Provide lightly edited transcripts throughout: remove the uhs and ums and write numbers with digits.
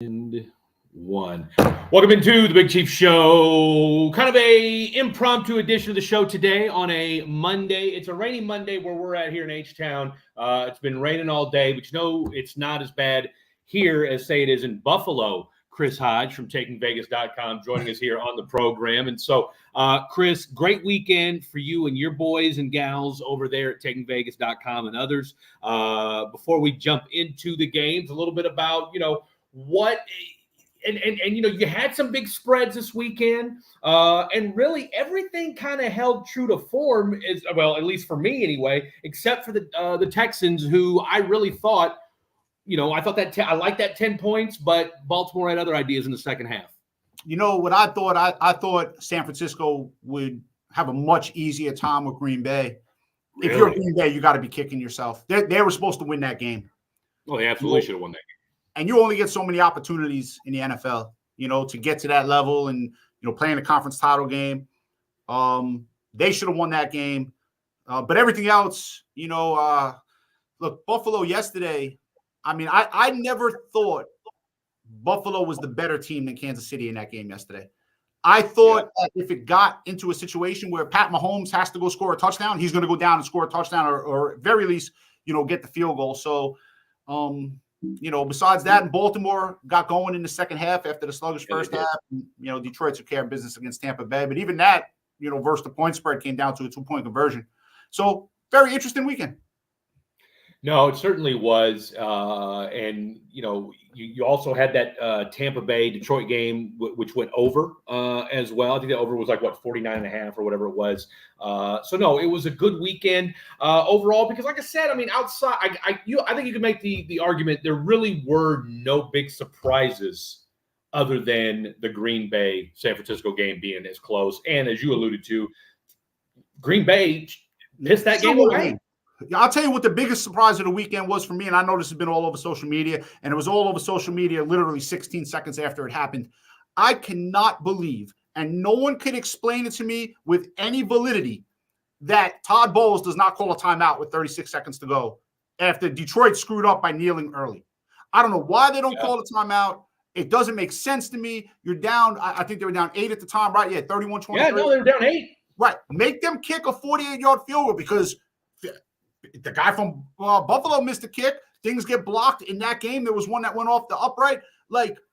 And one. Welcome into the Big Chief Show. Kind of a impromptu edition of the show today on a Monday. It's a rainy Monday where we're at here in H-Town. It's been raining all day, but you know it's not as bad here as, say, it is in Buffalo. Chris Hodge from TakingVegas.com joining us here on the program. And so, Chris, great weekend for you and your boys and gals over there at TakingVegas.com and others. Before we jump into the games, a little bit about, what and you had some big spreads this weekend, and really everything kind of held true to form, is well, at least for me anyway, except for the Texans, who I really thought, I thought that I liked that 10 points, but Baltimore had other ideas in the second half. You know what I thought? I thought San Francisco would have a much easier time with Green Bay. Really? If you're Green Bay, you got to be kicking yourself. They were supposed to win that game. Well, they absolutely should have won that game. And you only get so many opportunities in the NFL, to get to that level and, playing a conference title game. They should have won that game. But everything else, look, Buffalo yesterday, I never thought Buffalo was the better team than Kansas City in that game yesterday. I thought that if it got into a situation where Pat Mahomes has to go score a touchdown, he's going to go down and score a touchdown or at very least, get the field goal. So, besides that, and Baltimore got going in the second half after the sluggish first half. And, Detroit took care of business against Tampa Bay. But even that, versus the point spread came down to a 2-point conversion. So very interesting weekend. No, it certainly was. And, you also had that Tampa Bay Detroit game, which went over as well. I think the over was 49.5 or whatever it was. So, no, it was a good weekend overall because, like I said, outside, I think you could make the argument there really were no big surprises other than the Green Bay San Francisco game being as close. And as you alluded to, Green Bay missed that game away. I'll tell you what the biggest surprise of the weekend was for me, and I know this has been all over social media, and it was all over social media literally 16 seconds after it happened. I cannot believe, and no one can explain it to me with any validity, that Todd Bowles does not call a timeout with 36 seconds to go after Detroit screwed up by kneeling early. I don't know why they don't call a timeout. It doesn't make sense to me. You're down, I think they were down 8 at the time, right? Yeah, 31-23. Yeah, no, they were down 8. Right. Make them kick a 48-yard field goal because the guy from Buffalo missed a kick. Things get blocked in that game. There was one that went off the upright.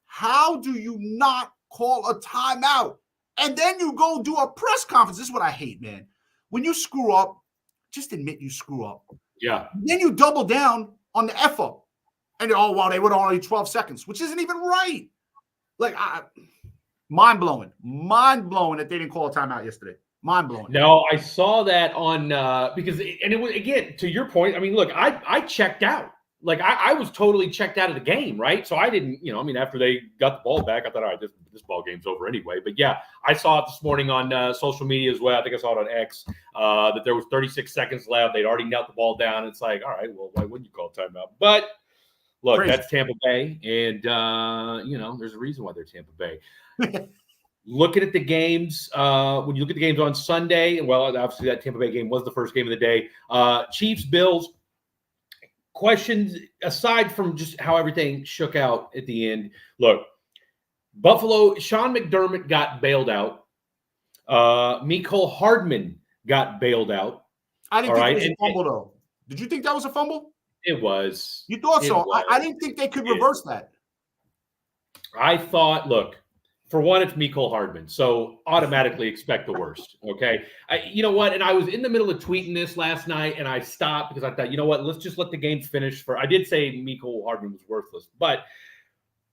How do you not call a timeout? And then you go do a press conference. This is what I hate, man. When you screw up, just admit you screw up. Yeah. Then you double down on the F up. And, they were only 12 seconds, which isn't even right. Mind-blowing. Mind-blowing that they didn't call a timeout yesterday. Mind-blowing. No, I saw that on because it was, again, to your point. Look, I checked out. I was totally checked out of the game, right? So I didn't, after they got the ball back, I thought, all right, this ball game's over anyway. But yeah, I saw it this morning on social media as well. I think I saw it on X that there was 36 seconds left. They'd already knelt the ball down. It's all right, well, why wouldn't you call timeout? But look, crazy. That's Tampa Bay, and there's a reason why they're Tampa Bay. Looking at the games, when you look at the games on Sunday, well, obviously that Tampa Bay game was the first game of the day. Chiefs, Bills, questions aside from just how everything shook out at the end. Look, Buffalo, Sean McDermott got bailed out. Mecole Hardman got bailed out. I didn't think it was a fumble, though. Did you think that was a fumble? It was. You thought so? I didn't think they could reverse that. I thought, look, for one, it's Mecole Hardman, so automatically expect the worst, okay? You know what? And I was in the middle of tweeting this last night, and I stopped because I thought, you know what? Let's just let the game finish. I did say Mecole Hardman was worthless, but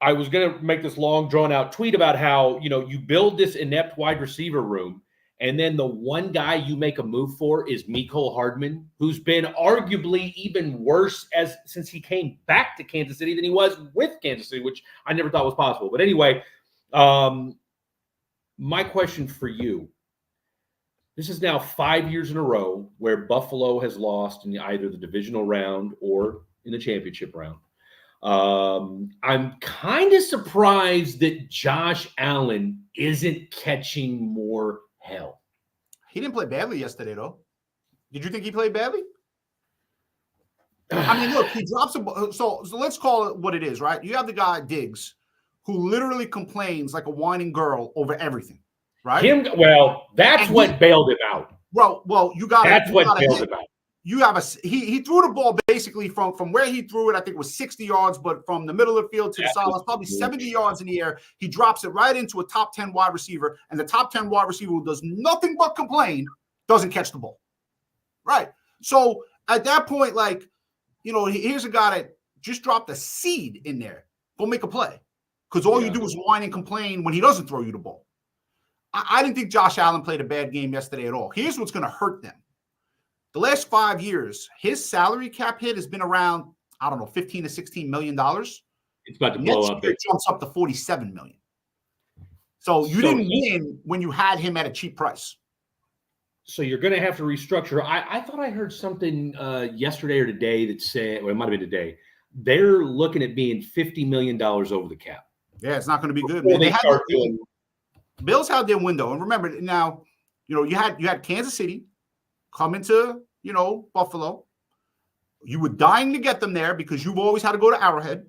I was going to make this long, drawn-out tweet about how, you build this inept wide receiver room, and then the one guy you make a move for is Mecole Hardman, who's been arguably even worse since he came back to Kansas City than he was with Kansas City, which I never thought was possible. But anyway, my question for you, this is now 5 years in a row where Buffalo has lost in either the divisional round or in the championship round. I'm kind of surprised that Josh Allen isn't catching more hell. He didn't play badly yesterday, though. Did you think he played badly? Look, he drops a ball. So let's call it what it is, right? You have the guy Diggs, who literally complains like a whining girl over everything, right? That's what bailed him out. Well, you got that's what bailed him out. You have he threw the ball basically from where he threw it. I think it was 60 yards, but from the middle of the field to the sideline, probably 70 yards in the air. He drops it right into a top 10 wide receiver, and the top 10 wide receiver who does nothing but complain doesn't catch the ball. Right. So at that point, like, here's a guy that just dropped a seed in there. Go make a play. Because all you do is whine and complain when he doesn't throw you the ball. I didn't think Josh Allen played a bad game yesterday at all. Here's what's going to hurt them. The last 5 years, his salary cap hit has been around, I don't know, $15 to $16 million. It's about to blow up. It jumps up to $47 million. So you didn't win when you had him at a cheap price. So you're going to have to restructure. I thought I heard something yesterday or today that said, well, it might have been today, they're looking at being $50 million over the cap. Yeah, it's not going to be good. Man. Bills had their window. And remember now, you had Kansas City coming to, Buffalo. You were dying to get them there because you've always had to go to Arrowhead.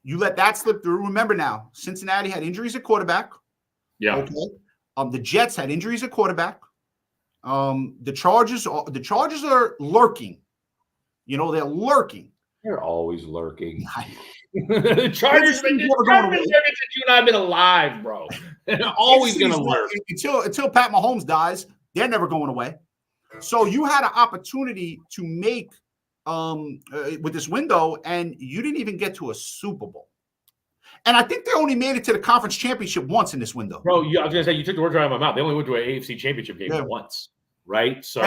You let that slip through. Remember now, Cincinnati had injuries at quarterback. Yeah. Okay. The Jets had injuries at quarterback. The Chargers are lurking. They're lurking. They're always lurking. The Chargers have been since you and I have been alive, bro. They're always going to lurk. Until Pat Mahomes dies, they're never going away. So you had an opportunity to make with this window, and you didn't even get to a Super Bowl. And I think they only made it to the conference championship once in this window. Bro, I was going to say, you took the words right out of my mouth. They only went to an AFC championship game once, right? So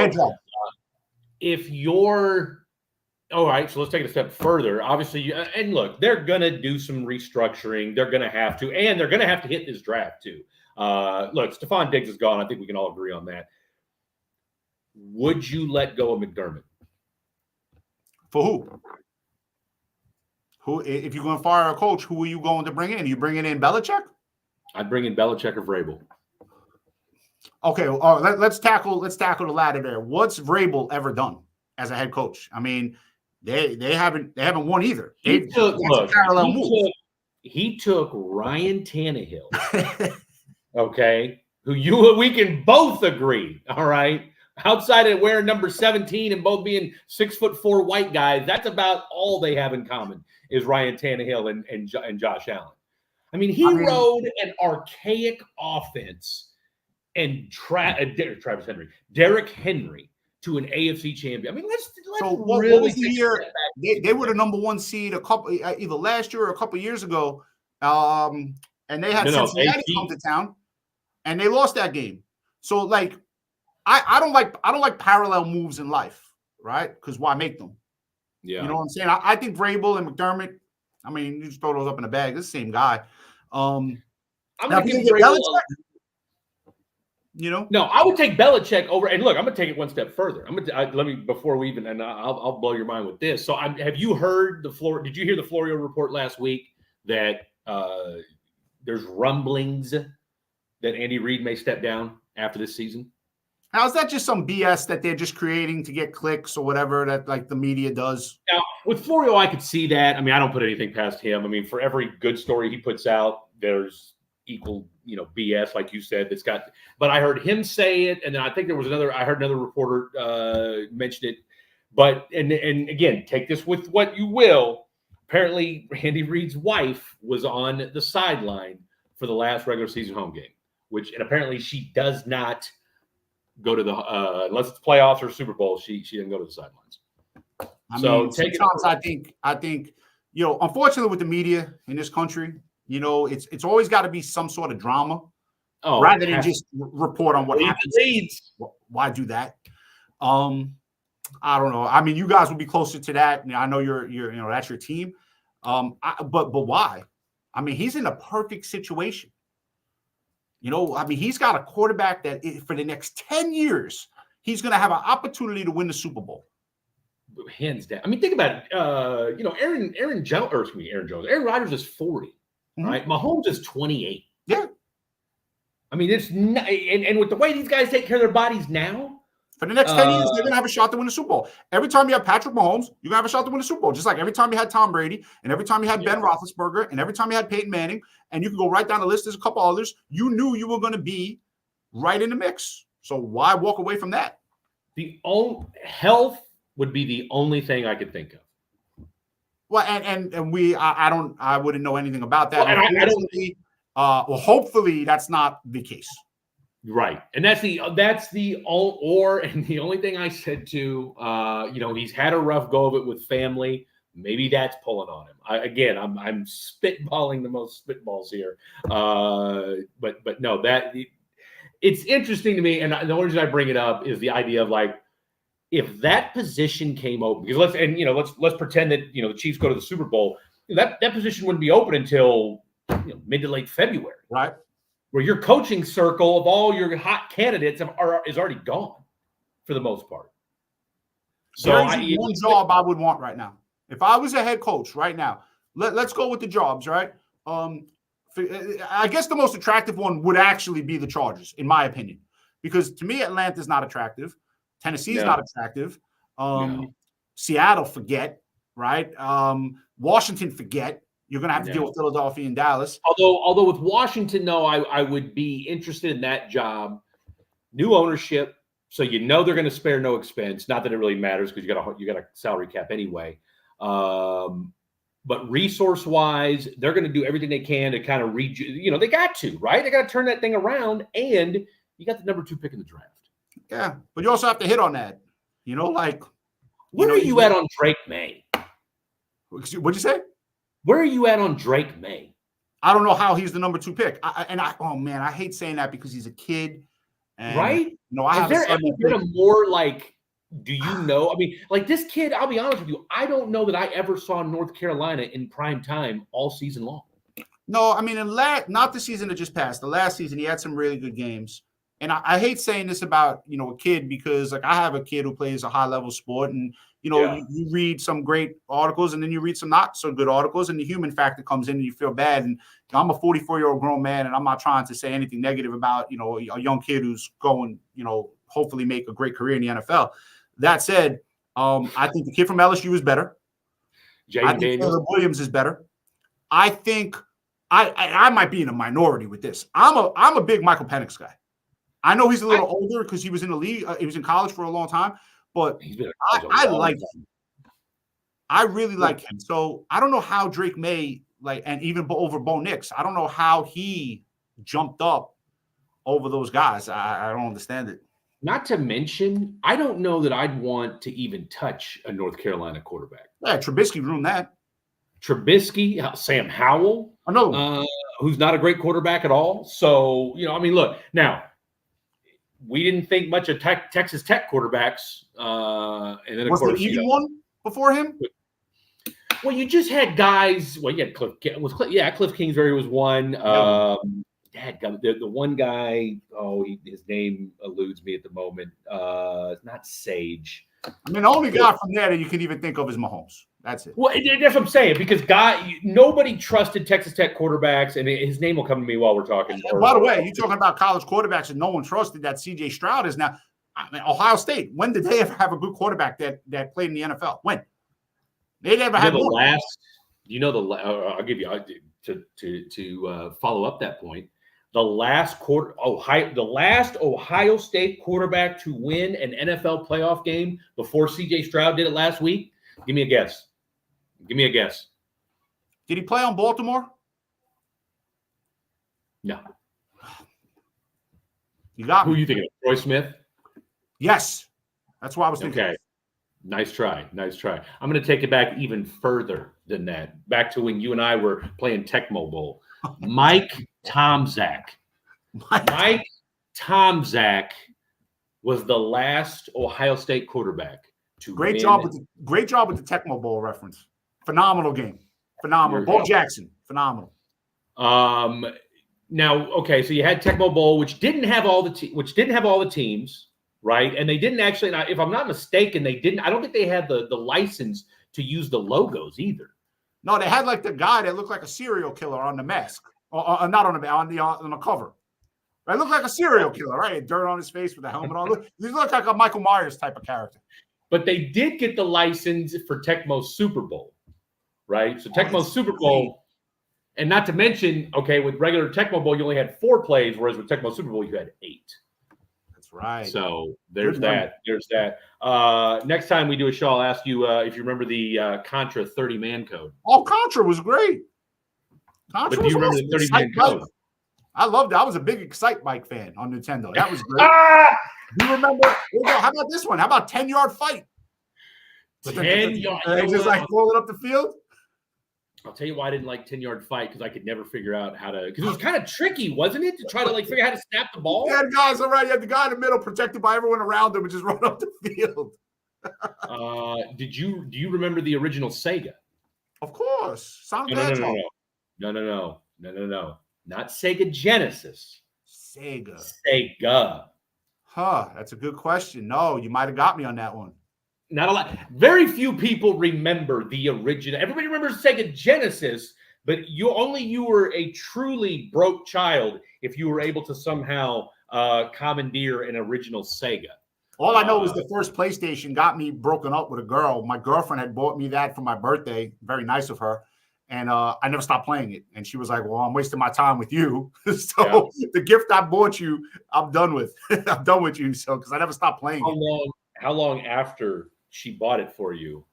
if you're – all right, so let's take it a step further. Obviously, and look, they're going to do some restructuring. They're going to have to, and they're going to have to hit this draft too. Look, Stephon Diggs is gone. I think we can all agree on that. Would you let go of McDermott? For who? Who? If you're going to fire a coach, who are you going to bring in? Are you bringing in Belichick? I'd bring in Belichick or Vrabel. Okay, let's tackle the ladder there. What's Vrabel ever done as a head coach? I mean, they haven't won either. He took Ryan Tannehill. Okay, who we can both agree. All right. Outside of wearing number 17 and both being 6'4" white guys, that's about all they have in common is Ryan Tannehill and Josh Allen. I mean, he rode an archaic offense and Derrick Henry to an AFC champion. I mean, let's what was the year they were the number one seed either last year or a couple years ago, and they had Cincinnati come to town, and they lost that game. So like. I don't like parallel moves in life, right? Because why make them? Yeah. You know what I'm saying? I think Vrabel and McDermott, I mean, you just throw those up in a bag. It's the same guy. I'm going to give Vrabel No, I would take Belichick over. And look, I'm going to take it one step further. Before we even, and I'll blow your mind with this. So have you heard did you hear the Florio report last week that there's rumblings that Andy Reid may step down after this season? Now, is that just some BS that they're just creating to get clicks or whatever that like the media does? Now, with Florio, I could see that. I mean, I don't put anything past him. I mean, for every good story he puts out, there's equal, BS, like you said, but I heard him say it. And then I think I heard another reporter mention it. But, and again, take this with what you will. Apparently, Andy Reid's wife was on the sideline for the last regular season home game, and apparently she does not go to the unless it's playoffs or Super Bowl, she didn't go to the sidelines. Sometimes I think unfortunately with the media in this country, it's always got to be some sort of drama, rather than just report on what happens. Why do that? I don't know. I mean, you guys would be closer to that. I know you're that's your team. But why? I mean, he's in a perfect situation. He's got a quarterback that for the next 10 years, he's going to have an opportunity to win the Super Bowl. Hands down. I mean, think about it. Aaron Rodgers is 40, right? Mahomes is 28. Yeah. I mean, it's not, and with the way these guys take care of their bodies now, For the next 10 years, they're going to have a shot to win the Super Bowl. Every time you have Patrick Mahomes, you're going to have a shot to win the Super Bowl. Just like every time you had Tom Brady, and every time you had Ben Roethlisberger, and every time you had Peyton Manning, and you can go right down the list. There's a couple others. You knew you were going to be right in the mix. So why walk away from that? Health would be the only thing I could think of. Well, I wouldn't know anything about that. Well, and I don't. Well, hopefully that's not the case. Right. And that's the only thing I said too, he's had a rough go of it with family. Maybe that's pulling on him. I'm spitballing the most spitballs here. But no, it's interesting to me. And the only reason I bring it up is the idea of like, if that position came open, because let's pretend that, the Chiefs go to the Super Bowl, that position wouldn't be open until mid to late February. Right. Where your coaching circle of all your hot candidates is already gone for the most part. So one job I would want right now. If I was a head coach right now, let's go with the jobs, right? I guess the most attractive one would actually be the Chargers, in my opinion, because to me, Atlanta's not attractive. Tennessee's not attractive. Seattle, forget, right? Washington, forget. You're going to have to deal with Philadelphia and Dallas. Although with Washington, though, I would be interested in that job. New ownership, so they're going to spare no expense. Not that it really matters because you got a salary cap anyway. But resource-wise, they're going to do everything they can to kind of they got to, right? They got to turn that thing around, and you got the number 2 pick in the draft. Yeah, but you also have to hit on that. Where are you at on Drake May? What'd you say? Where are you at on Drake May? I don't know how he's the number 2 pick. I hate saying that because he's a kid. And, right? Has there ever been a more do you know? I mean, this kid, I'll be honest with you, I don't know that I ever saw North Carolina in prime time all season long. No, I mean, not the season that just passed. The last season, he had some really good games. And I hate saying this about, a kid because, I have a kid who plays a high-level sport, and, you read some great articles, and then you read some not-so-good articles, and the human factor comes in, and you feel bad. And I'm a 44-year-old grown man, and I'm not trying to say anything negative about, a young kid who's going, hopefully make a great career in the NFL. That said, I think the kid from LSU is better. I think Caleb Williams is better. I think I might be in a minority with this. I'm a big Michael Penix guy. I know he's a little older because he was in the league. He was in college for a long time, but I like him. I really like him. So I don't know how Drake May, and even over Bo Nix, I don't know how he jumped up over those guys. I don't understand it. Not to mention, I don't know that I'd want to even touch a North Carolina quarterback. Yeah, Trubisky ruined that. Trubisky, Sam Howell, who's not a great quarterback at all. So, look, now, we didn't think much of Texas Tech quarterbacks. And then, of course, there even one before him? Well, you just had guys. Well, you had Cliff Kingsbury was one. The one guy, his name eludes me at the moment. Not Sage. I mean, the only guy from there that you can even think of is Mahomes. That's it. Well, that's what I'm saying, because nobody trusted Texas Tech quarterbacks, and his name will come to me while we're talking. By the way, you're talking about college quarterbacks and no one trusted that C.J. Stroud is now. I mean, Ohio State, when did they ever have a good quarterback that played in the NFL? When? They never had one. I'll give you to follow up that point. The last Ohio State quarterback to win an NFL playoff game before C.J. Stroud did it last week. Give me a guess. Did he play on Baltimore? No. You got me. Who are you thinking of? Troy Smith? Yes. That's what I was thinking. Okay. Nice try. I'm going to take it back even further than that. Back to when you and I were playing Tecmo Bowl. Mike Tomczak. Mike Tomczak was the last Ohio State quarterback to Great job with the Tecmo Bowl reference. Phenomenal game. Phenomenal. Bo Jackson. Phenomenal. Now, okay, so you had Tecmo Bowl, which didn't have all the teams, right? And they didn't actually, if I'm not mistaken, I don't think they had the license to use the logos either. No, they had the guy that looked like a serial killer on the mask, or not on the cover. I look like a serial killer, right? Dirt on his face with a helmet on. He look like a Michael Myers type of character. But they did get the license for Tecmo's Super Bowl, right? So Tecmo's Super Bowl, and not to mention, okay, with regular Tecmo Bowl, you only had 4 plays, whereas with Tecmo Super Bowl, you had 8. That's right. So there's that. There's that. Next time we do a show, I'll ask you if you remember the Contra 30-man code. Oh, Contra was great. Contra but do you remember the 30-man code? I loved it. I was a big Excite Bike fan on Nintendo. That was great. Do you remember? How about this one? How about 10-yard fight? 10-yard. Just like rolling up the field. I'll tell you why I didn't like 10-yard fight, because I could never figure out how to. Because it was kind of tricky, wasn't it, to try to like figure out how to snap the ball? Yeah, guys, all right. You had the guy in the middle protected by everyone around him and just run up the field. Do you remember the original Sega? Of course. Sonic No. Not Sega Genesis. Sega. Huh, that's a good question. No, you might have got me on that one. Not a lot. Very few people remember the original. Everybody remembers Sega Genesis, but you were a truly broke child if you were able to somehow commandeer an original Sega. All I know is the first PlayStation got me broken up with a girl. My girlfriend had bought me that for my birthday. Very nice of her. And I never stopped playing it. And she was like, well, I'm wasting my time with you. So the gift I bought you, I'm done with. I'm done with you. So, because I never stopped playing it. How long after she bought it for you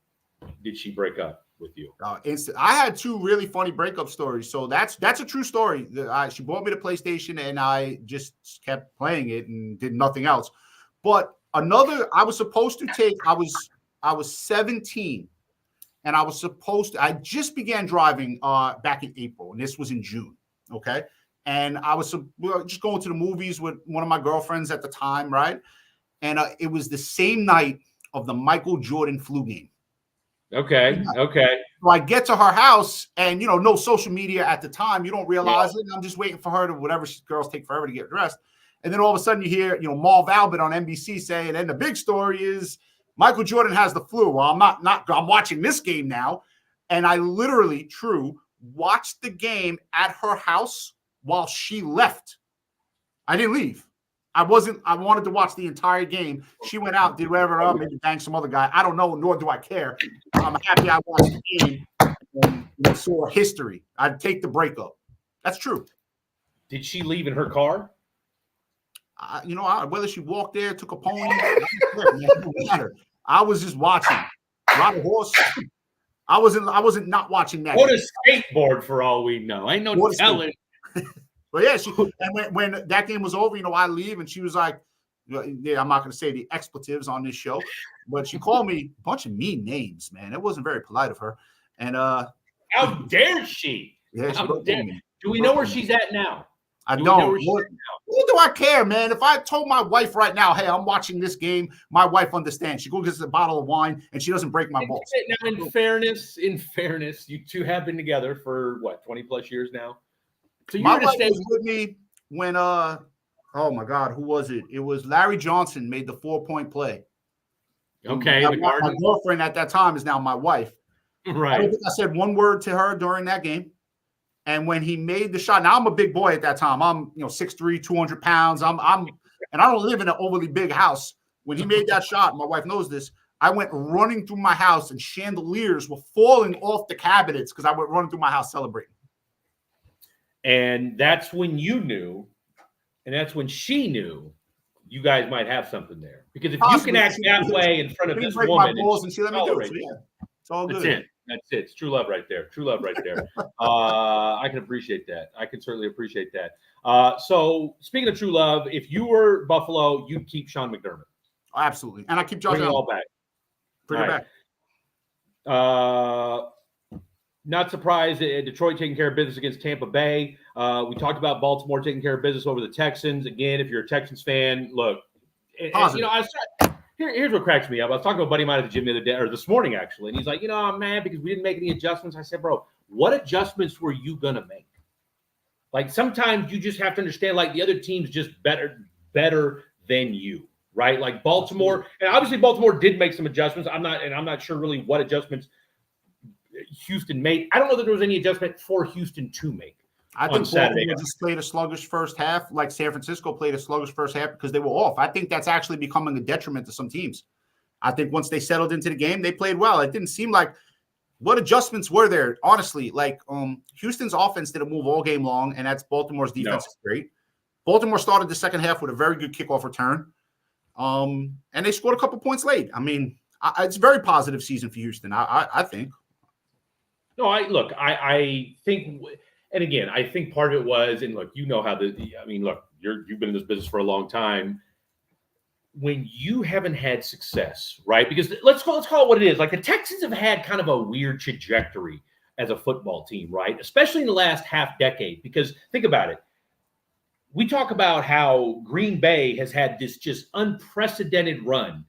did she break up with you? I had 2 really funny breakup stories. So that's a true story. She bought me the PlayStation and I just kept playing it and did nothing else. But I was supposed to take, I was 17. And I was I just began driving back in April, and this was in June, okay? And we were just going to the movies with one of my girlfriends at the time, right? And it was the same night of the Michael Jordan flu game. Okay. So I get to her house, and, no social media at the time. You don't realize it. And I'm just waiting for her to, whatever girls take forever to get dressed. And then all of a sudden you hear, Marv Albert on NBC saying, and the big story is, Michael Jordan has the flu. Well, I'm watching this game now. And I literally, watched the game at her house while she left. I didn't leave. I wanted to watch the entire game. She went out, did whatever, maybe banged some other guy. I don't know, nor do I care. I'm happy I watched the game and saw history. I'd take the breakup. That's true. Did she leave in her car? Whether she walked there, took a pony, it don't matter. I was just watching. Ride a horse. I wasn't not watching that. What a skateboard for all we know. Ain't no telling. But yeah, and when that game was over, I leave and she was like, yeah, I'm not going to say the expletives on this show, but she called me a bunch of mean names, man. It wasn't very polite of her. And how dare she? Yeah, do we know where she's at now? I don't. What do I care, man? If I told my wife right now, hey, I'm watching this game, my wife understands. She goes gets a bottle of wine and she doesn't break my balls. Now, in fairness, you two have been together for what, 20 plus years now? So you my wife was with me when oh my God, who was it? It was Larry Johnson made the 4-point play. Okay, my girlfriend at that time is now my wife. Right. I don't think I said one word to her during that game. And when he made the shot, now I'm a big boy at that time. I'm 6'3", 200 pounds. And I don't live in an overly big house. When he made that shot, my wife knows this, I went running through my house and chandeliers were falling off the cabinets because I went running through my house celebrating. And that's when you knew, and that's when she knew you guys might have something there. Because if you can act that way in front of this woman, my balls and she let me do it. So yeah, it's all good. That's it. It's true love right there. I can appreciate that. I can certainly appreciate that. So speaking of true love, if you were Buffalo, you'd keep Sean McDermott. Oh, absolutely. And I keep Josh Bring it all back. Bring it back. Not surprised at Detroit taking care of business against Tampa Bay. We talked about Baltimore taking care of business over the Texans. Again, if you're a Texans fan, look, here's what cracks me up. I was talking to a buddy of mine at the gym the other day, or this morning actually, and he's like, I'm mad because we didn't make any adjustments. I said, bro, what adjustments were you gonna make? Like sometimes you just have to understand, like the other team's just better than you, right? Like Baltimore, and obviously Baltimore did make some adjustments. I'm not sure really what adjustments Houston made. I don't know that there was any adjustment for Houston to make. I on think Saturday. Baltimore just played a sluggish first half, like San Francisco played a sluggish first half because they were off. I think that's actually becoming a detriment to some teams. I think once they settled into the game, they played well. It didn't seem like what adjustments were there, honestly. Like Houston's offense didn't move all game long, and that's Baltimore's defense is great. Baltimore started the second half with a very good kickoff return, and they scored a couple points late. I mean, it's a very positive season for Houston. I think. No, I think, and again, I think part of it was, and look, you know how look, you've been in this business for a long time. When you haven't had success, right? Because let's call it what it is. Like the Texans have had kind of a weird trajectory as a football team, right? Especially in the last half decade. Because think about it. We talk about how Green Bay has had this just unprecedented run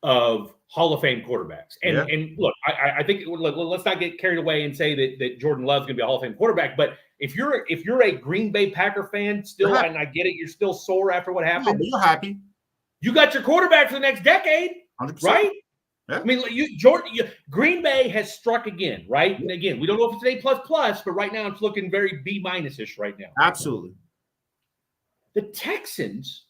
of Hall of Fame quarterbacks. And look, I think let's not get carried away and say that Jordan Love's going to be a Hall of Fame quarterback. But if you're a Green Bay Packer fan still, and I get it, you're still sore after what happened. No, you're happy. You got your quarterback for the next decade, 100%. right? Yeah. I mean, Green Bay has struck again, right? And again, we don't know if it's an A++, but right now it's looking very B-ish right now. Absolutely. The Texans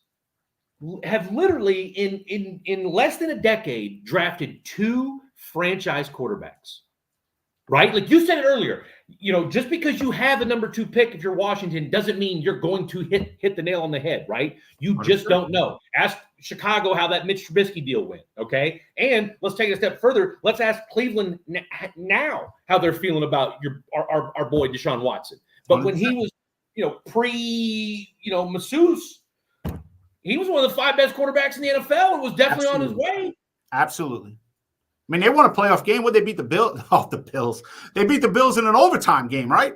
have literally in less than a decade drafted 2 franchise quarterbacks, right? Like you said it earlier, just because you have the number 2 pick if you're Washington doesn't mean you're going to hit the nail on the head, right? You just don't know. Ask Chicago how that Mitch Trubisky deal went, okay? And let's take it a step further. Let's ask Cleveland now how they're feeling about our boy Deshaun Watson. But 100%. When he was, masseuse, he was one of the 5 best quarterbacks in the NFL and was definitely on his way. Absolutely. I mean, they won a playoff game. Would they beat the Bills? Oh, the Bills. They beat the Bills in an overtime game, right?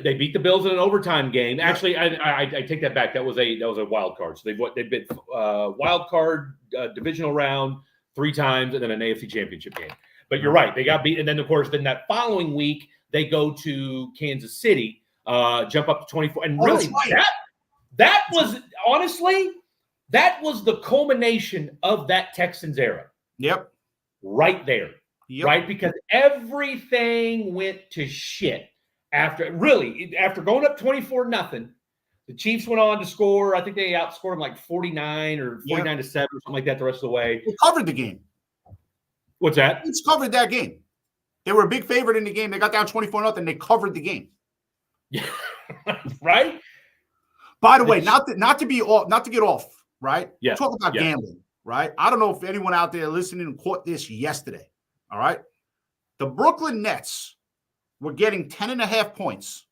They beat the Bills in an overtime game. Actually, I take that back. That was a wild card. So they bit wild card, divisional round 3 times, and then an AFC Championship game. But you're right. They got beat. And then, of course, that following week, they go to Kansas City, jump up to 24. And really, that was, honestly, that was the culmination of that Texans era. Yep. Right there, right? Because everything went to shit after going up 24-0. The Chiefs went on to score. I think they outscored them like 49 or 49-7 or something like that the rest of the way. They covered the game. What's that? It's covered that game. They were a big favorite in the game. They got down 24-0. They covered the game. Yeah, right. By the way, not to get off, right? Yeah. Talk about gambling. Right? I don't know if anyone out there listening caught this yesterday. All right. The Brooklyn Nets were getting 10.5 points.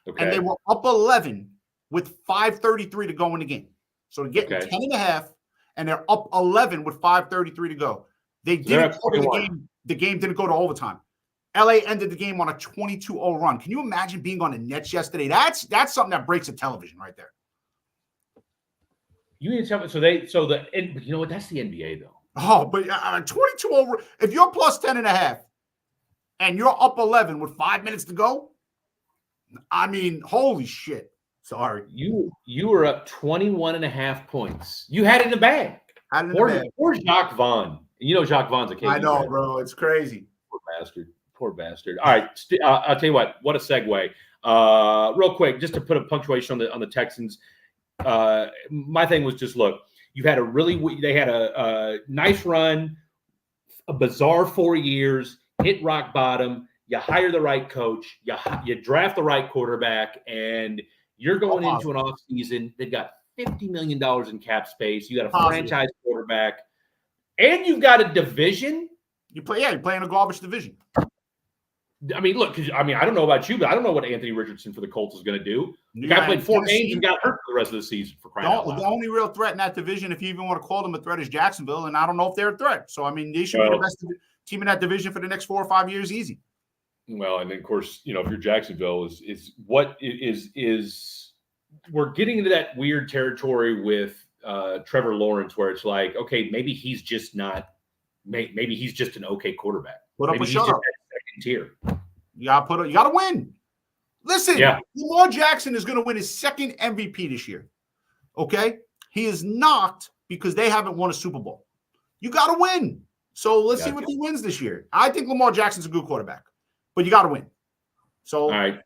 Okay. And they were up 11 with 5:33 to go in the game. So they're getting 10.5 and they're up 11 with 5:33 to go. They didn't cover the game. The game didn't go to overtime. LA ended the game on a 22-0 run. Can you imagine being on the Nets yesterday? That's something that breaks a television right there. You need to tell me. You know what? That's the NBA, though. Oh, but 22-0. If you're plus 10.5 and you're up 11 with 5 minutes to go, I mean, holy shit. Sorry. You were up 21.5 points. You had it in the bag. Poor Jacques Vaughn. You know Jacques Vaughn's a king. I know, bro. It's crazy. Poor bastard. All right. I'll tell you what a segue. Real quick, just to put a punctuation on the Texans. My thing was just, look, they had a nice run, a bizarre 4 years, hit rock bottom. You hire the right coach, you draft the right quarterback, and you're going into an offseason. They've got $50 million in cap space. You got a franchise quarterback, and you've got a division. You're playing a garbage division. I mean, look, I don't know about you, but I don't know what Anthony Richardson for the Colts is going to do. The guy played 4 games and got hurt for the rest of the season for crying out loud. The only real threat in that division, if you even want to call them a threat, is Jacksonville, and I don't know if they're a threat. So, I mean, they should be the best team in that division for the next 4 or 5 years easy. Well, and then, of course, if you're Jacksonville, we're getting into that weird territory with Trevor Lawrence where it's like, okay, maybe he's just an okay quarterback. Put up maybe a shut up. Second tier. You gotta win. Listen, Lamar Jackson is going to win his 2nd MVP this year. Okay? He is not because they haven't won a Super Bowl. You got to win. So let's see what he wins this year. I think Lamar Jackson's a good quarterback, but you got to win. So, all right.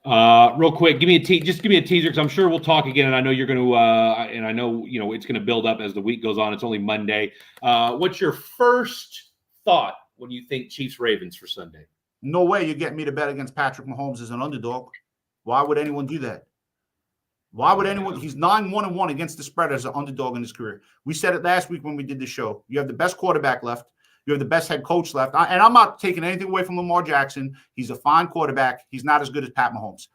Real quick, give me a just give me a teaser because I'm sure we'll talk again, and I know you're going to, and I know it's going to build up as the week goes on. It's only Monday. What's your first thought when you think Chiefs Ravens for Sunday? No way you're getting me to bet against Patrick Mahomes as an underdog. Why would anyone do that? Why would anyone? He's 9-1-1 against the spread as an underdog in his career. We said it last week when we did the show. You have the best quarterback left. You have the best head coach left. And I'm not taking anything away from Lamar Jackson. He's a fine quarterback. He's not as good as Pat Mahomes.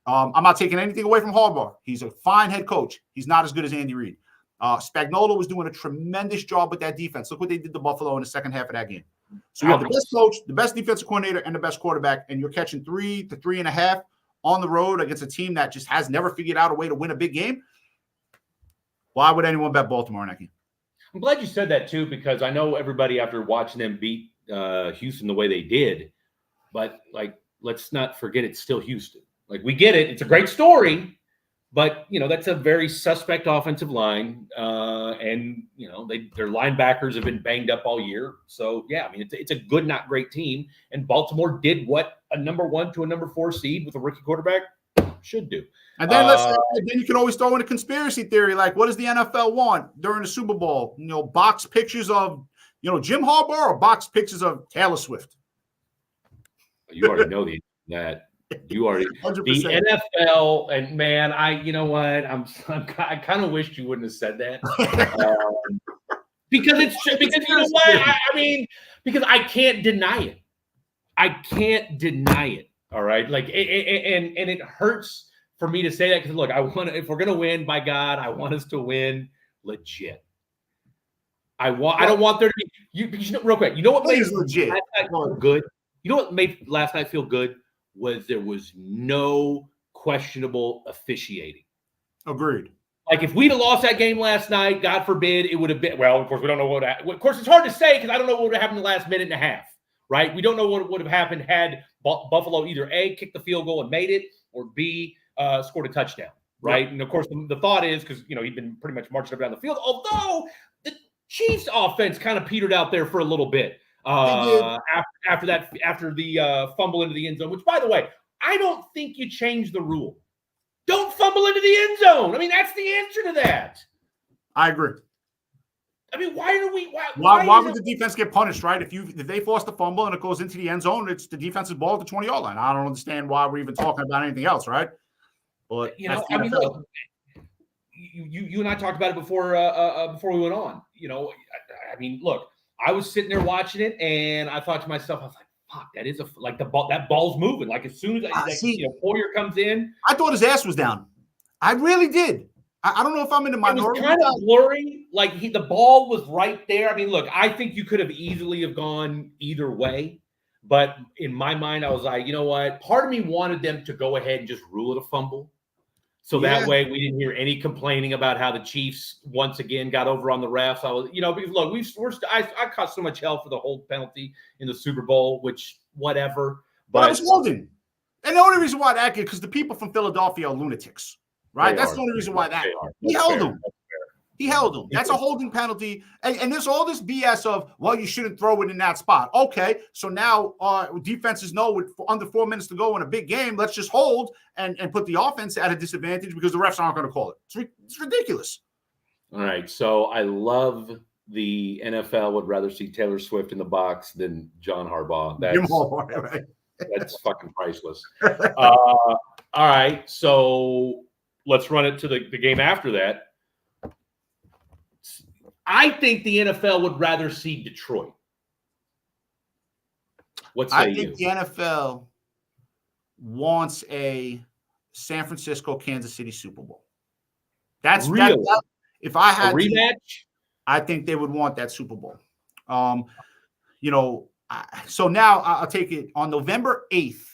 I'm not taking anything away from Harbaugh. He's a fine head coach. He's not as good as Andy Reid. Spagnuolo was doing a tremendous job with that defense. Look what they did to Buffalo in the second half of that game. So you have the best coach, the best defensive coordinator, and the best quarterback, and you're catching 3 to 3.5 on the road against a team that just has never figured out a way to win a big game. Why would anyone bet Baltimore in that game? I'm glad you said that too, because I know everybody after watching them beat Houston the way they did, but let's not forget it's still Houston. We get it. It's a great story, but that's a very suspect offensive line. And their linebackers have been banged up all year. So yeah, I mean, it's a good, not great team. And Baltimore did what a number 1 to a number 4 seed with a rookie quarterback should do. And then then you can always throw in a conspiracy theory, like what does the NFL want during the Super Bowl? Box pictures of Jim Harbaugh or box pictures of Taylor Swift. You already know that. You already 100%. The NFL, and man, I kind of wished you wouldn't have said that because because I can't deny it. I can't deny it. All right, and it hurts for me to say that because look, if we're gonna win, by God, I want us to win legit. I don't want there to be real quick. You know what made legit last night feel good? You know what made last night feel good was there was no questionable officiating. Agreed. If we'd have lost that game last night, God forbid, it would have been. Well, of course, we don't know what. Of course, it's hard to say because I don't know what would have happened in the last minute and a half. Right? We don't know what would have happened had Buffalo either A, kicked the field goal and made it, or B, scored a touchdown, right? Yeah. And, of course, the thought is, because, he'd been pretty much marching up down the field, although the Chiefs' offense kind of petered out there for a little bit after the fumble into the end zone, which, by the way, I don't think you change the rule. Don't fumble into the end zone. I mean, that's the answer to that. I agree. I mean, why would the defense get punished, right? If they force the fumble and it goes into the end zone, it's the defensive ball at the 20-yard line. I don't understand why we're even talking about anything else, right? But look, you and I talked about it before we went on. Look, I was sitting there watching it, and I thought to myself, I was like, "Fuck, that is that ball's moving." As soon as Poyer comes in, I thought his ass was down. I really did. I don't know if I'm in the minority. It was kind of blurry. The ball was right there. I mean, look, I think you could have easily have gone either way. But in my mind, I was like, you know what? Part of me wanted them to go ahead and just rule it a fumble. So that way we didn't hear any complaining about how the Chiefs once again got over on the refs. I was, because look, I caught so much hell for the hold penalty in the Super Bowl, which whatever. But I was holding. And the only reason why that is because the people from Philadelphia are lunatics. Right? That's the only reason why that. He held him. He held him. That's a holding penalty. And there's all this BS of, well, you shouldn't throw it in that spot. Okay, so now defenses know with under 4 minutes to go in a big game, let's just hold and put the offense at a disadvantage because the refs aren't going to call it. It's ridiculous. All right, so I love the NFL would rather see Taylor Swift in the box than John Harbaugh. That's fucking priceless. All right, so let's run it to the game after that. I think the NFL would rather see Detroit. I think the NFL wants a San Francisco, Kansas City Super Bowl. That's really? If I had a rematch, I think they would want that Super Bowl. So now I'll take it on November 8th.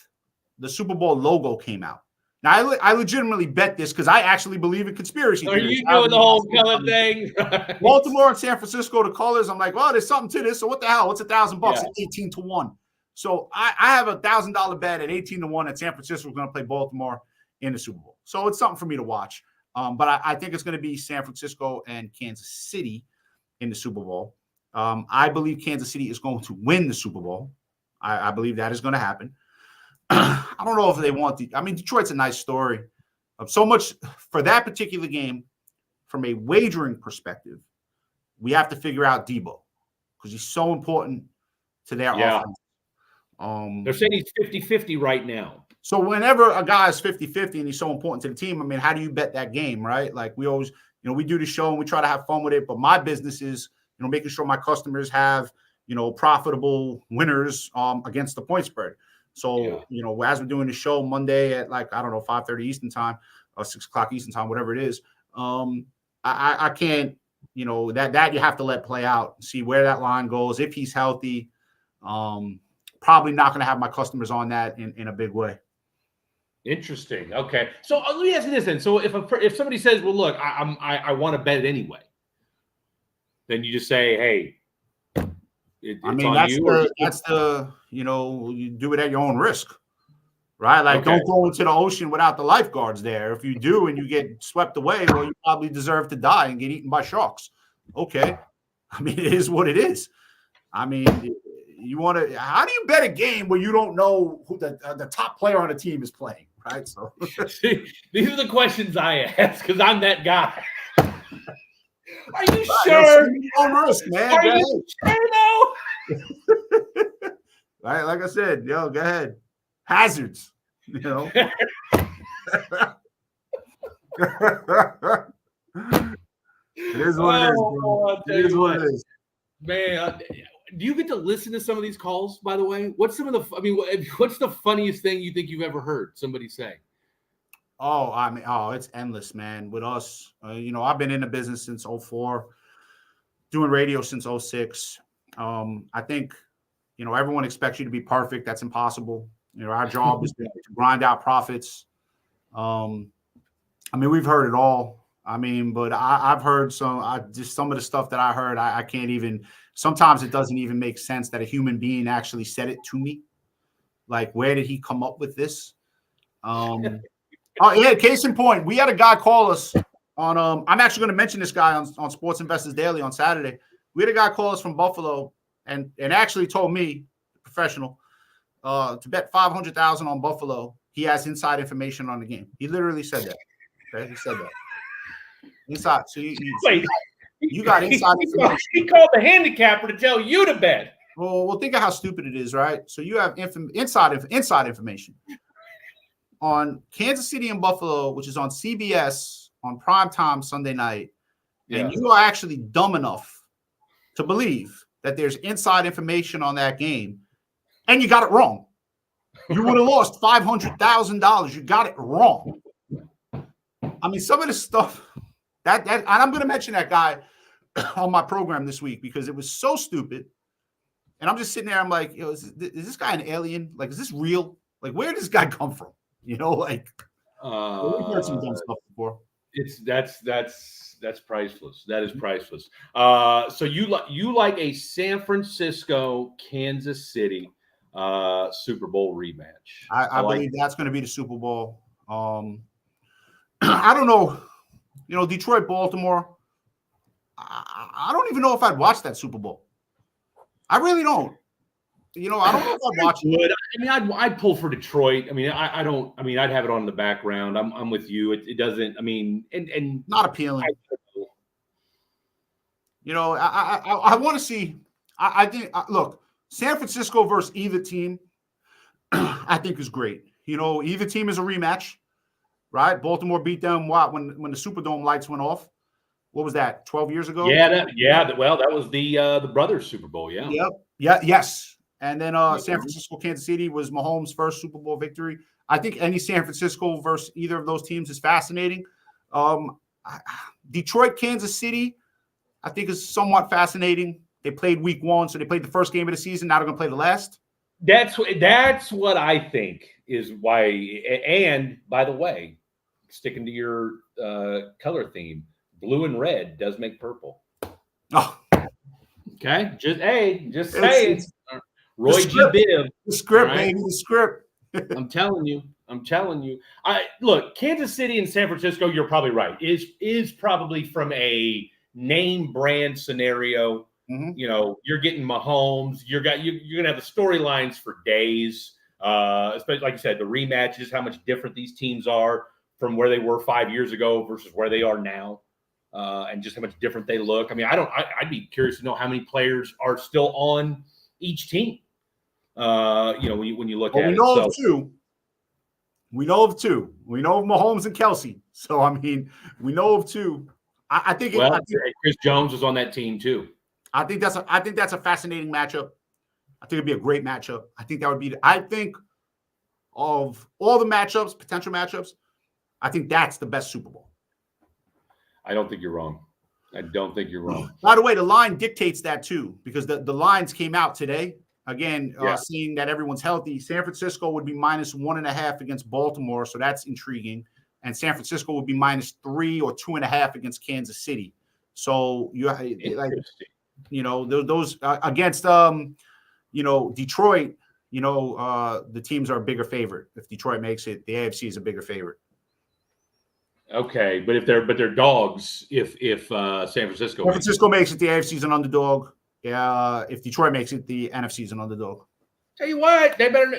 The Super Bowl logo came out. Now, I legitimately bet this because I actually believe in conspiracy theories. Are you doing the whole color thing? Baltimore and San Francisco, the colors. I'm like, well, there's something to this. So what the hell? What's $1,000? Yeah. It's 18-1. So I have $1,000 bet at 18-1 that San Francisco is going to play Baltimore in the Super Bowl. So it's something for me to watch. But I think it's going to be San Francisco and Kansas City in the Super Bowl. I believe Kansas City is going to win the Super Bowl. I believe that is going to happen. I don't know if they want I mean, Detroit's a nice story. So much for that particular game, from a wagering perspective, we have to figure out Debo because he's so important to their offense. They're saying he's 50-50 right now. So whenever a guy is 50-50 and he's so important to the team, I mean, how do you bet that game, right? Like we always, we do the show and we try to have fun with it. But my business is, making sure my customers have, profitable winners against the point spread. So, as we're doing the show Monday at 5:30 Eastern time or 6 o'clock Eastern time, whatever it is, I can't, that you have to let play out and see where that line goes. If he's healthy, probably not going to have my customers on that in a big way. Interesting. Okay. So let me ask you this then. So if somebody says, well, look, I want to bet it anyway, then you just say, hey, it's on you. That's the, you do it at your own risk, right? Like, don't go into the ocean without the lifeguards there. If you do and you get swept away, well, you probably deserve to die and get eaten by sharks. Okay. I mean, it is what it is. I mean, how do you bet a game where you don't know who the top player on the team is playing, right? So see, these are the questions I ask because I'm that guy. Are you sure? Risk, man. Are you sure though? Right, like I said, go ahead. Hazards, It is what it is, bro. It is what it is. Man, do you get to listen to some of these calls, by the way? What's the funniest thing you think you've ever heard somebody say? It's endless, man. With us, I've been in the business since 2004, doing radio since 2006. I think, everyone expects you to be perfect. That's impossible. Our job is to grind out profits. We've heard it all. But I've heard some of the stuff that I heard. I can't even. Sometimes it doesn't even make sense that a human being actually said it to me. Like, where did he come up with this? Case in point, we had a guy call us on. I'm actually going to mention this guy on Sports Investors Daily on Saturday. We had a guy call us from Buffalo and actually told me, professional, to bet $500,000 on Buffalo. He has inside information on the game. He literally said that. Okay, he said that. Inside. So you got inside information. He called the handicapper to tell you to bet. Well, think of how stupid it is, right? So you have inside information on Kansas City and Buffalo, which is on CBS on primetime Sunday night. Yeah. And you are actually dumb enough to believe that there's inside information on that game, and you got it wrong. You would have lost $500,000. You got it wrong. Some of the stuff that and I'm going to mention that guy on my program this week because it was so stupid. And I'm just sitting there. I'm like, is this guy an alien? Like, is this real? Like, where did this guy come from? We've heard some dumb stuff before. That's priceless. That is priceless. So you like a San Francisco, Kansas City Super Bowl rematch. I believe that's going to be the Super Bowl. I don't know. Detroit, Baltimore. I don't even know if I'd watch that Super Bowl. I really don't. I don't know if I'd watch it. I'd pull for Detroit. I don't. I'd have it on in the background. I'm with you. It doesn't. And not appealing. I want to see. I think. Look, San Francisco versus either team, I think is great. Either team is a rematch, right? Baltimore beat them when the Superdome lights went off. What was that? 12 years ago? That was the brothers Super Bowl. Yeah. Yep. Yeah. Yes. And then San Francisco, Kansas City was Mahomes' first Super Bowl victory. I think any San Francisco versus either of those teams is fascinating. Detroit, Kansas City, I think is somewhat fascinating. They played week 1, so they played the first game of the season. Now they're going to play the last. That's what I think is why. And by the way, sticking to your color theme, blue and red does make purple. Oh, okay. Just say it. Roy G. Biv. The script, right? Baby, the script. I'm telling you. Look, Kansas City and San Francisco, you're probably right. Is probably from a name brand scenario. Mm-hmm. You're getting Mahomes. You're gonna have the storylines for days. Especially, like you said, the rematches, how much different these teams are from where they were 5 years ago versus where they are now, and just how much different they look. I mean, I'd be curious to know how many players are still on each team. When you look at we it. know of two. We know of two. We know of Mahomes and Kelce. So, I mean, we know of two. I think Chris Jones was on that team too. I think that's a fascinating matchup. I think it'd be a great matchup. I think of all the matchups, potential matchups, I think that's the best Super Bowl. I don't think you're wrong. By the way, the line dictates that too, because the lines came out today. Again, seeing that everyone's healthy, San Francisco would be -1.5 against Baltimore, so that's intriguing. And San Francisco would be -3 or 2.5 against Kansas City. So those against Detroit. The teams are a bigger favorite. If Detroit makes it, the AFC is a bigger favorite. Okay, but they're dogs. If San Francisco makes it, the AFC is an underdog. If Detroit makes it, the NFC is an underdog. Tell you what, they better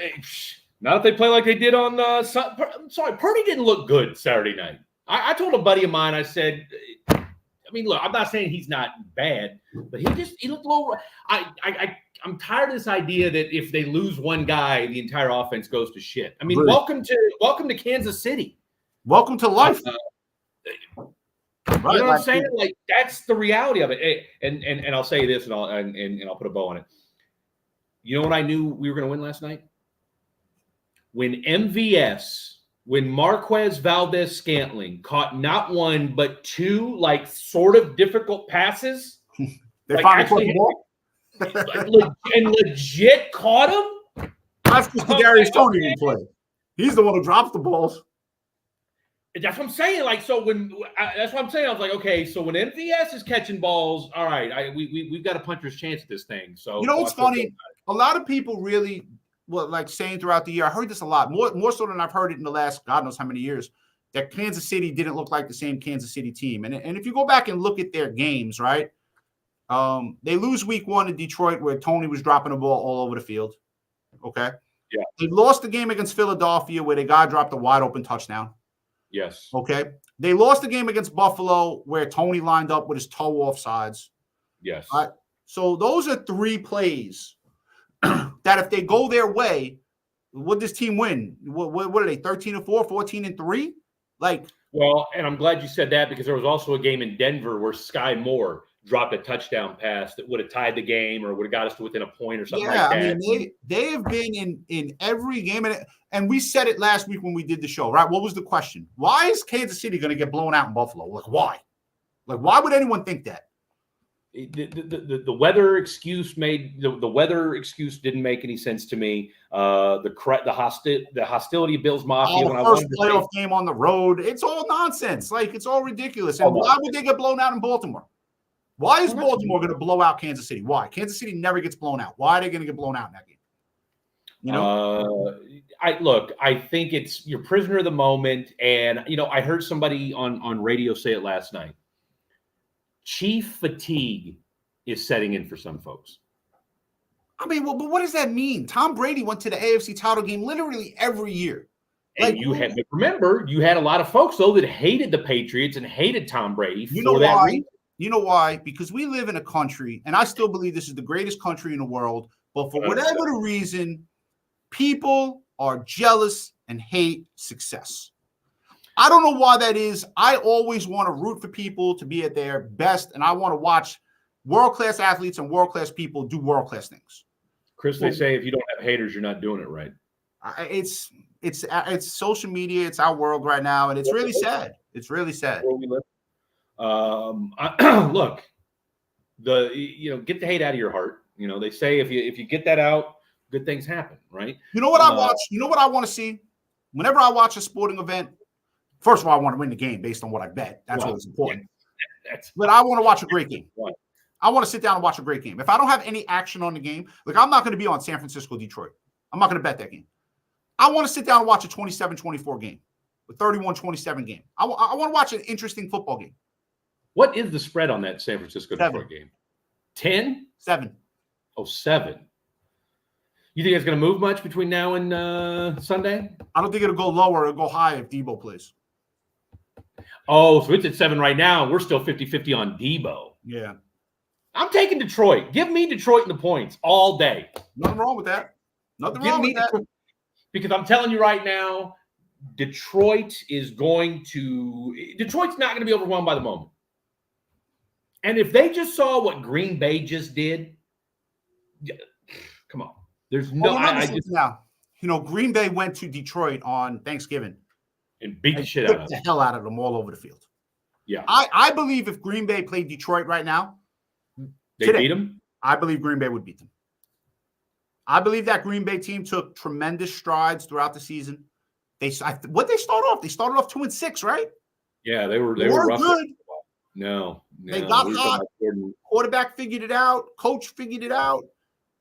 not if they play like they did on. Sorry, Purdy didn't look good Saturday night. I told a buddy of mine. I said, I mean, look, I'm not saying he's not bad, but he looked a little. I'm tired of this idea that if they lose one guy, the entire offense goes to shit. I mean, welcome to Kansas City. Welcome to life. You know what I'm saying? Like, that's the reality of it. And I'll say this, and I'll put a bow on it. You know what I knew we were going to win last night? When Marquez Valdez-Scantling caught not one but two, like, sort of difficult passes. They finally caught the ball. and legit caught him. That's because Kadarius Toney didn't play. He's the one who drops the balls. That's what I'm saying. Like, so that's what I'm saying. I was like, okay, so when MVS is catching balls, all right, we've got a puncher's chance at this thing. So what's funny? A lot of people really like saying throughout the year. I heard this a lot, more so than I've heard it in the last God knows how many years. That Kansas City didn't look like the same Kansas City team. And if you go back and look at their games, right? They lose week 1 in Detroit where Toney was dropping the ball all over the field. Okay. Yeah. They lost the game against Philadelphia where the guy dropped a wide open touchdown. Yes. Okay. They lost the game against Buffalo where Toney lined up with his toe off sides. Yes. So those are 3 plays that if they go their way, would this team win? What are they? 13-4, 14-3? Well, and I'm glad you said that because there was also a game in Denver where Sky Moore dropped a touchdown pass that would have tied the game or would have got us to within a point or something like that. I mean, they have been in every game. And we said it last week when we did the show, right? What was the question? Why is Kansas City going to get blown out in Buffalo? Like, why? Like, why would anyone think that? The weather excuse the weather excuse didn't make any sense to me. The hostility of Bills Mafia. The first playoff game on the road. It's all nonsense. Like, it's all ridiculous. And why would they get blown out in Baltimore? Why is Baltimore going to blow out Kansas City? Why? Kansas City never gets blown out. Why are they going to get blown out in that game? I think it's you're prisoner of the moment. And, I heard somebody on radio say it last night. Chief fatigue is setting in for some folks. I mean, but what does that mean? Tom Brady went to the AFC title game literally every year. And remember, you had a lot of folks, though, that hated the Patriots and hated Tom Brady for that reason. You know why? Because we live in a country, and I still believe this is the greatest country in the world, but for whatever the reason, people are jealous and hate success. I don't know why that is. I always want to root for people to be at their best, and I want to watch world-class athletes and world-class people do world-class things. Chris, they say if you don't have haters, you're not doing it right. It's social media. It's our world right now, and it's really sad. It's really sad. Where we live. Look, get the hate out of your heart. They say if you get that out, good things happen, right? You know what I watch? You know what I want to see? Whenever I watch a sporting event, first of all, I want to win the game based on what I bet. That's what's important. But I want to watch a great game. I want to sit down and watch a great game. If I don't have any action on the game, I'm not going to be on San Francisco, Detroit. I'm not going to bet that game. I want to sit down and watch a 27-24 game, a 31-27 game. I want to watch an interesting football game. What is the spread on that San Francisco Detroit game? 10? 7. Oh, 7. You think it's going to move much between now and Sunday? I don't think it'll go lower. It'll go high if Debo plays. Oh, so it's at 7 right now. We're still 50-50 on Debo. Yeah. I'm taking Detroit. Give me Detroit in the points all day. Nothing wrong with that. Nothing wrong with that. Because I'm telling you right now, Detroit's not going to be overwhelmed by the moment. And if they just saw what Green Bay just did, come on. There's no. Now, Green Bay went to Detroit on Thanksgiving and beat the shit out of them. The hell out of them all over the field. Yeah. I believe if Green Bay played Detroit right now, they beat them. I believe Green Bay would beat them. I believe that Green Bay team took tremendous strides throughout the season. What they start off? They started off 2-6, right? Yeah, they were rough. Good. No, they got hot. Quarterback figured it out. Coach figured it out.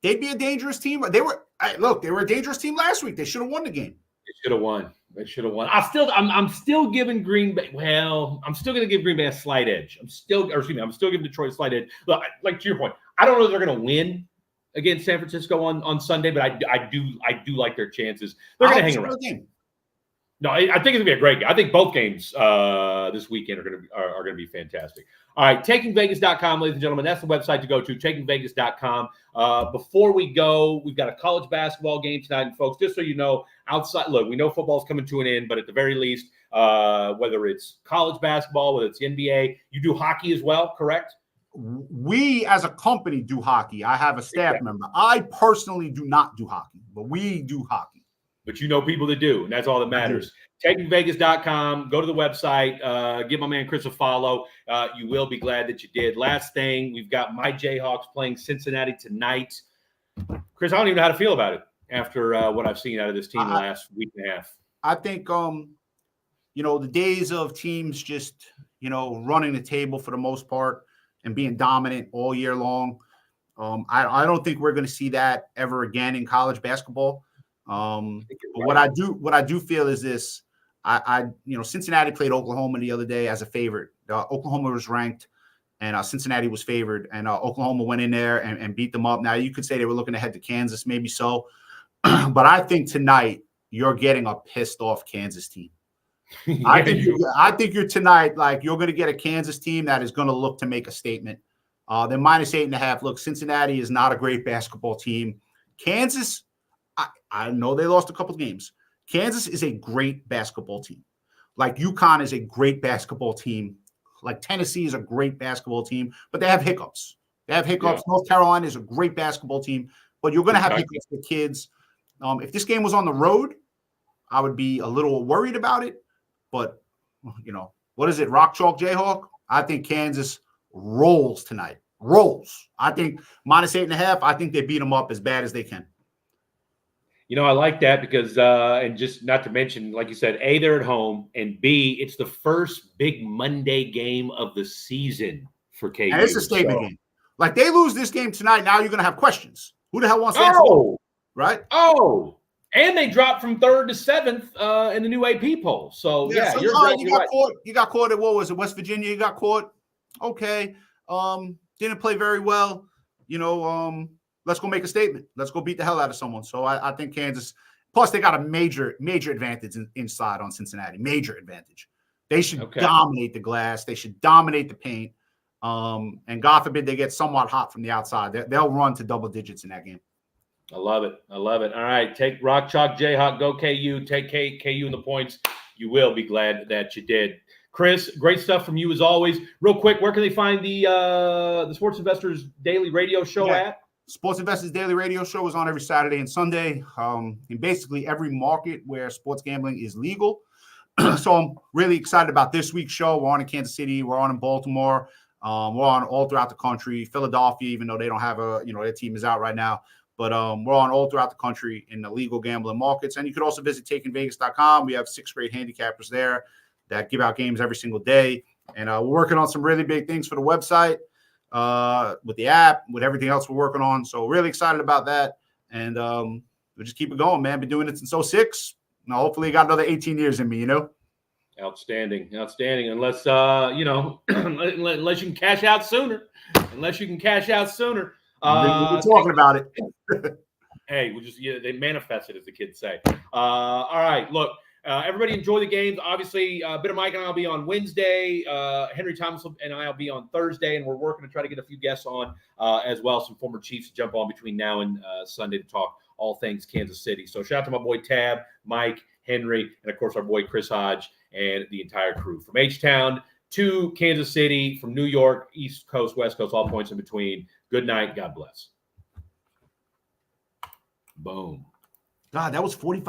They'd be a dangerous team. They were a dangerous team last week. They should have won the game. They should have won. I'm still giving Green Bay. Well, I'm still going to give Green Bay a slight edge. I'm still giving Detroit a slight edge. Look, like to your point, I don't know if they're going to win against San Francisco on Sunday, but I do like their chances. They're going to hang around. No, I think it's going to be a great game. I think both games this weekend are going to be fantastic. All right, takingvegas.com, ladies and gentlemen. That's the website to go to, takingvegas.com. Before we go, we've got a college basketball game tonight. And folks, just so you know, look, we know football's coming to an end, but at the very least, whether it's college basketball, whether it's the NBA, you do hockey as well, correct? We, as a company, do hockey. I have a staff member. I personally do not do hockey, but we do hockey. But you know people that do, and that's all that matters. TakingVegas.com. Go to the website. Give my man Chris a follow. You will be glad that you did. Last thing, we've got my Jayhawks playing Cincinnati tonight. Chris, I don't even know how to feel about it after what I've seen out of this team the last week and a half. I think, the days of teams just, running the table for the most part and being dominant all year long, I don't think we're going to see that ever again in college basketball. What I do feel is this. Cincinnati played Oklahoma the other day as a favorite. Oklahoma was ranked, and Cincinnati was favored, and Oklahoma went in there and beat them up. Now you could say they were looking ahead to Kansas, maybe so, but I think tonight you're getting a pissed off Kansas team. I think you're tonight, like you're going to get a Kansas team that is going to look to make a statement. They're -8.5. Look, Cincinnati is not a great basketball team. Kansas. I know they lost a couple of games. Kansas is a great basketball team. Like UConn is a great basketball team. Like Tennessee is a great basketball team, but they have hiccups. Yeah. North Carolina is a great basketball team, but you're going to have hiccups with kids. If this game was on the road, I would be a little worried about it. But, what is it, Rock Chalk Jayhawk? I think Kansas rolls tonight. Rolls. I think -8.5. I think they beat them up as bad as they can. I like that because, and just not to mention, like you said, A, they're at home, and B, it's the first big Monday game of the season for KU. And it's a statement game. Like, they lose this game tonight, now you're going to have questions. Who the hell wants that? Right? Oh, and they dropped from 3rd to 7th in the new AP poll. So, you got caught at, what was it, West Virginia? You got caught. Okay. Didn't play very well. Let's go make a statement. Let's go beat the hell out of someone. So I think Kansas, plus they got a major advantage inside on Cincinnati. Major advantage. They should dominate the glass. They should dominate the paint. And God forbid they get somewhat hot from the outside. They'll run to double digits in that game. I love it. All right. Take Rock Chalk Jayhawk. Go KU. Take KU in the points. You will be glad that you did. Chris, great stuff from you as always. Real quick, where can they find the Sports Investors Daily Radio Show at? Sports Investors Daily Radio Show is on every Saturday and Sunday in basically every market where sports gambling is legal. So I'm really excited about this week's show. We're on in Kansas City. We're on in Baltimore. We're on all throughout the country. Philadelphia, even though they don't have their team is out right now. But we're on all throughout the country in the legal gambling markets. And you could also visit takingvegas.com. We have 6 great handicappers there that give out games every single day. And we're working on some really big things for the website. With the app, with everything else we're working on. So really excited about that. And we'll just keep it going, man. Been doing it since 2006. Now, hopefully got another 18 years in me, Outstanding. Unless, unless you can cash out sooner. We're talking about it. Hey, they manifested, as the kids say. All right, look, everybody enjoy the games. Obviously, Bit of Mike and I will be on Wednesday. Henry Thomas and I will be on Thursday, and we're working to try to get a few guests on as well, some former Chiefs to jump on between now and Sunday to talk all things Kansas City. So shout out to my boy Tab, Mike, Henry, and of course our boy Chris Hodge and the entire crew from H-Town to Kansas City, from New York, East Coast, West Coast, all points in between. Good night. God bless. Boom. God, that was 45.